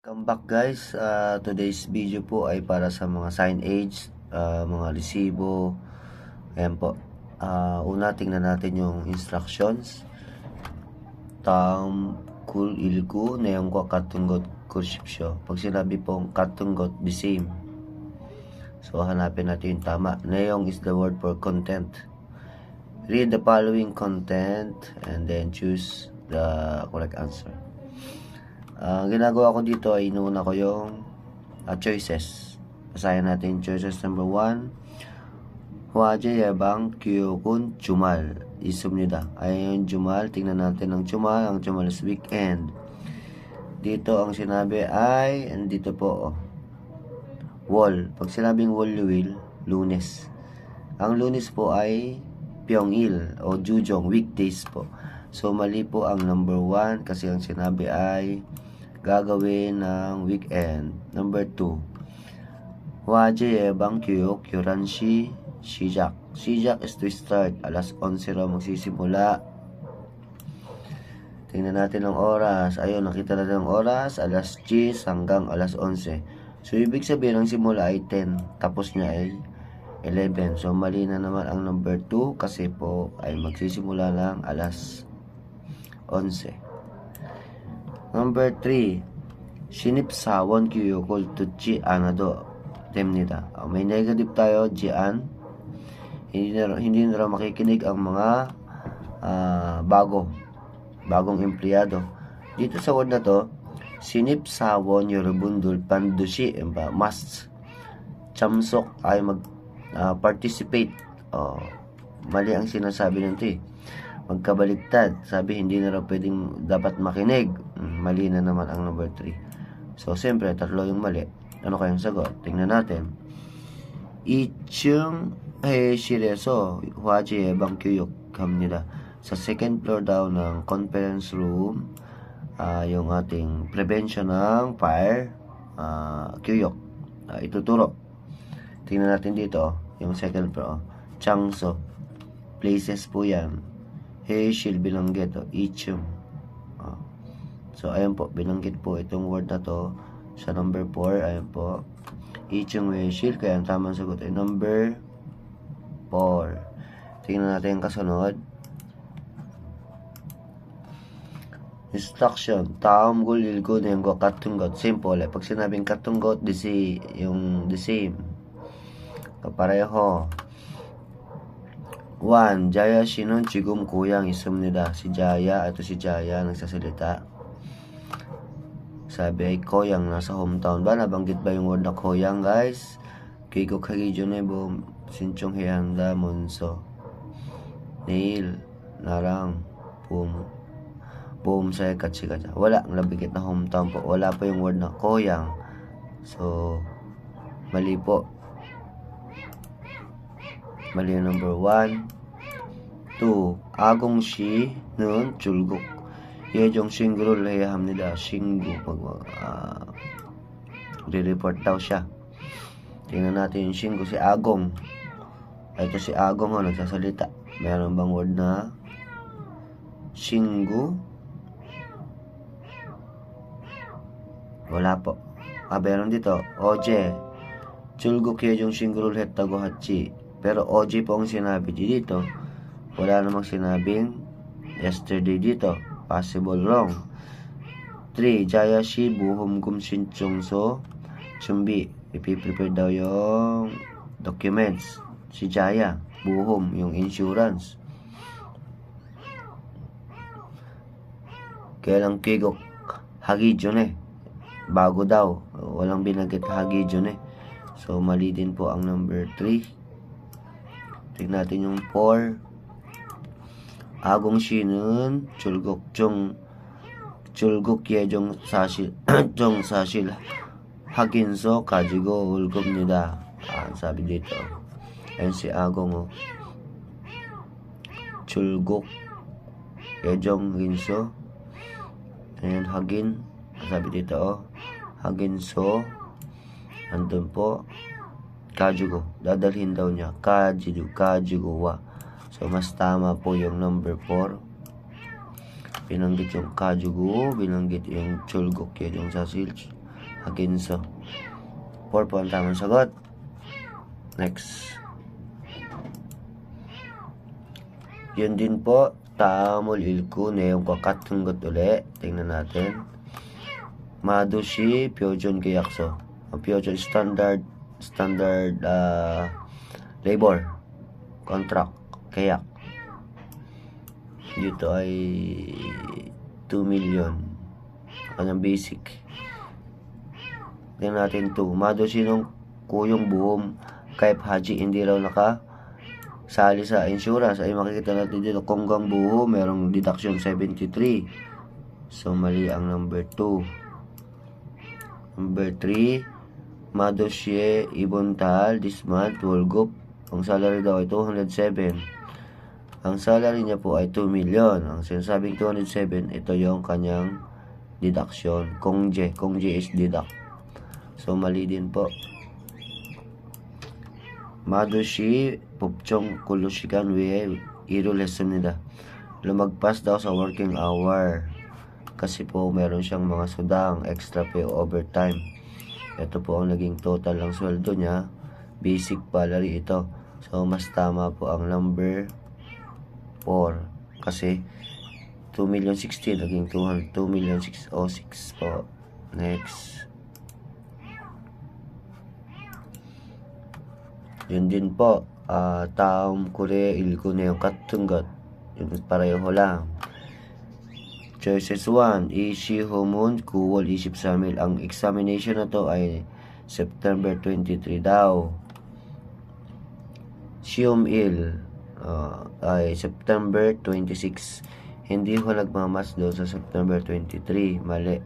Come back guys, today's video po ay para sa mga signage, mga resibo. Ayan po. Una tingnan natin yung instructions. Tam kul ilku na yung katunggot kursipsyo. Pag sinabi pong katunggot, the same. So hanapin natin yung tama. Neyong is the word for content. Read the following content and then choose the correct answer. Ginagawa ko dito ay inuuna ko yung choices. Basahin natin choices number 1. Huwaje yabang kyokun jumal. Isumnida. Ay yung jumal. Tingnan natin ang jumal. Ang jumal is weekend. Dito ang sinabi ay, andito po, wall. Pag sinabing wall, lunes. Ang lunes po ay pyongil o jujong, weekdays po. So, mali po ang number 1 kasi ang sinabi ay gagawin ng weekend. Number 2. Waje yebang kyok yuranshi shijak. Shijak is to start. Alas 11 raw magsisimula. Tingnan natin ang oras. Ayun, nakita natin ang oras. Alas 10 hanggang alas 11. So, ibig sabihin ang simula ay 10. Tapos niya ay 11. So, mali na naman ang number 2 kasi po ay magsisimula lang alas 11. Number 3. 신입사원 교육을 듣지 않아도 됩니다. May negative tayo, jian. Hindi na raw makikinig ang mga bagong empleyado. Dito sa word na to, 신입사원 여러분들 반드시 must 참석 ay participate. Mali ang sinasabi nito eh. Magkabaligtad. Sabi, hindi na raw pwedeng dapat makinig. Mali na naman ang number 3. So, siyempre, tatlo yung mali. Ano kayang sagot? Tingnan natin. 2층 회의실에서 화재 예방 교육합니다. Sa second floor daw ng conference room, yung ating prevention ng fire, 교육, ituturo. Tingnan natin dito, yung second floor. 장소, places po yan. 회의실 binanggit, 2층. So, ayan po, binanggit po itong word na to sa number 4. Ayan po, 2층 회의실. Kaya ang tamang sagot ay number 4. Tingnan natin yung kasunod. Instruction. 다음 글 읽고 낸 것 같은 것. Simple. Pag sinabing 같은 것, yung the same. Kapareho. 1. Jaya 씨는 지금 고향 있습니다. Si Jaya, ito si Jaya, nagsasalita. Sabi ay koyang, nasa hometown ba? Nabanggit ba yung word na koyang, guys? 귀국하기 전에 뭐 신청해야 한다, 문서. 내일 나랑 보험사에 같이 가자. Wala, nabigit na hometown po. Wala pa yung word na koyang. So, mali po. Mali yung number 1. 2. 아공 씨는 줄곧 예정 신고를 해야 합니다. 신고. Re-report daw siya. Tingnan natin yung 신고. Si Agong. Ito si Agong nagsasalita. Meron bang word na 신고? Wala po. Meron dito. 어제 줄곧 예정 신고를 했다고 했지. Pero OJ po ang sinabi dito. Wala namang sinabing yesterday dito. Possible wrong. 3. Jaya si buhumkum 신청서 준비. Ipiprepare daw yung documents. Si Jaya. Buhum, yung insurance. Kailang kigok hagi 전에. Bago daw. Walang binanggit hagi 전에. So, mali din po ang number 3. Tignan natin yung 4. 아공 씨는 줄곧 예정 사실 확인서 가지고 올 겁니다. 사bi dito. Ayan si Agong. 줄곧 예정 확인서. Ayan, hagin. Sabi dito, 확인서. Andun po. 가지고. Dadalhin daw niya. 가지고 와. So, mas tama po yung number 4. Binanggit yung kajugo, binanggit yung chulgok yung sasil. Aginso. 4 po ang tamang sagot. Next. Yun din po. Tamol ilku na yung kakatunggot uli. Tingnan natin. Madushi Pyojon Kayakso. Ang Pyojon standard labor contract kayak. Dito ay 2 million. Kanyang basic. Tingnan natin 2. Madushi nung kuyong buhom Kaip Haji hindi raw sali sa insurance. Ay makikita natin dito konggang buho merong deduction 73. So mali ang number 2. Number 3, Madosye Ibontal this month Wolgop. Ang salary daw ay 207. Ang salary niya po ay 2 million. Ang sinasabing 207, ito yung kanyang deduction. Kongje is deduct. So mali din po. Madoshi Popchong Kulushikan we iro lesson nila. Lumagpas daw sa working hour. Kasi po meron siyang mga sudang, extra pay overtime. Ito po ang naging total ng sweldo niya. Basic salary ito. So mas tama po ang number 4. Kasi 2,016,000 naging 2,606,000 po. Next. Yun din po, taom kure ilko na yung katunggot. Yun pareho lang. Choices 1, Ishi Homun Kuwol Isip Samil. Ang examination na to ay September 23 daw. Sium Il ay September 26. Hindi ko nagmamas doon sa September 23. Mali.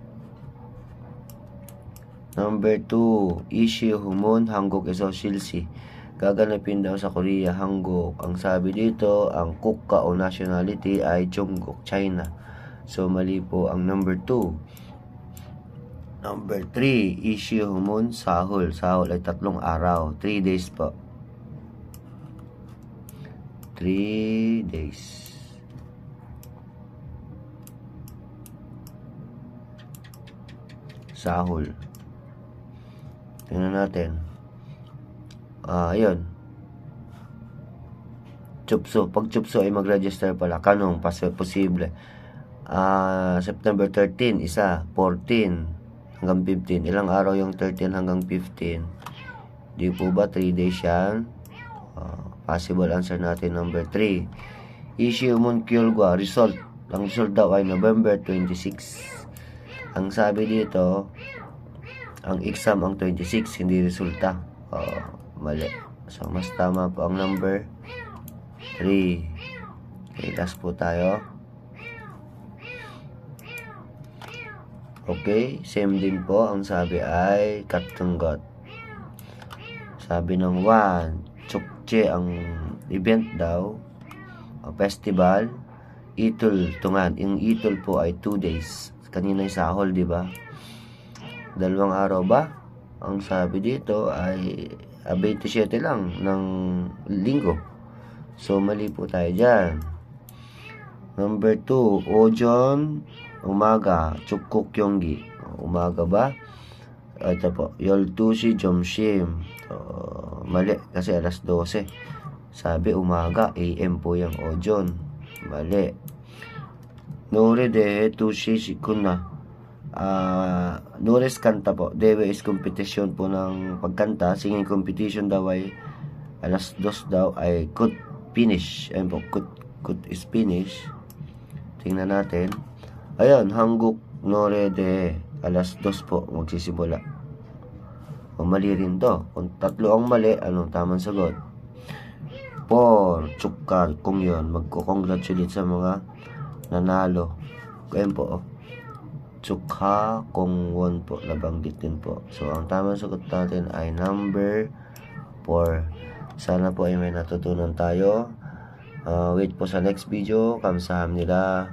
Number 2, Ishi Homun Hangguk Iso Shilsi. Gaganapin daw sa Korea, Hangguk. Ang sabi dito, ang kukka o nationality ay Jungkook, China. So, mali po ang number 2. Number 3, Ishi Humun Sahol. Sahol ay 3 araw. 3 days po. 3 days. Sahol. Tingnan natin. Ayun. Chupso. Pag chupso ay mag-register pala. Kanong posible. September 13, isa. 14 hanggang 15. Ilang araw yung 13 hanggang 15? Di po ba 3 days yan? Possible answer natin number 3. Issue Mun Kyulgwa. Result. Ang result daw ay November 26. Ang sabi dito, ang exam ang 26, hindi resulta. Mali. So, mas tama po ang number 3. Okay, last po tayo. Okay, same din po. Ang sabi ay katunggot. Sabi ng 1, Chukche ang event daw. Festival. Itul, tungan. Yung itul po ay 2 days. Kanina yung sahol, di ba? 2 araw ba? Ang sabi dito ay 27 lang ng linggo. So, mali po tayo dyan. Number 2, Ojon, umaga, Chukuk Yonggi. Umaga ba? Ito po, Yoltushi Jomshim. Mali, kasi alas 12. Sabi, umaga, AM po yung Ojon. Mali. Nore de Tushi Shikuna. Nores kanta po. Dewe is competition po ng pagkanta. Singing competition daw ay alas 2 daw ay could finish. Ayun po, could is finish. Tingnan natin. Ayun, Hangguk Nore de alas 2 po magsisimula. Mali rin to. Kung 3 ang mali, anong tamang sagot? 4, Chukkar. Kung yun, magko-congratulate sa mga nanalo. Ayun po, Tsukha kung won po, nabanggit din po. So, ang tamang sagot natin ay number 4. Sana po ay may natutunan tayo. Wait po sa next video. Kamsahamnida.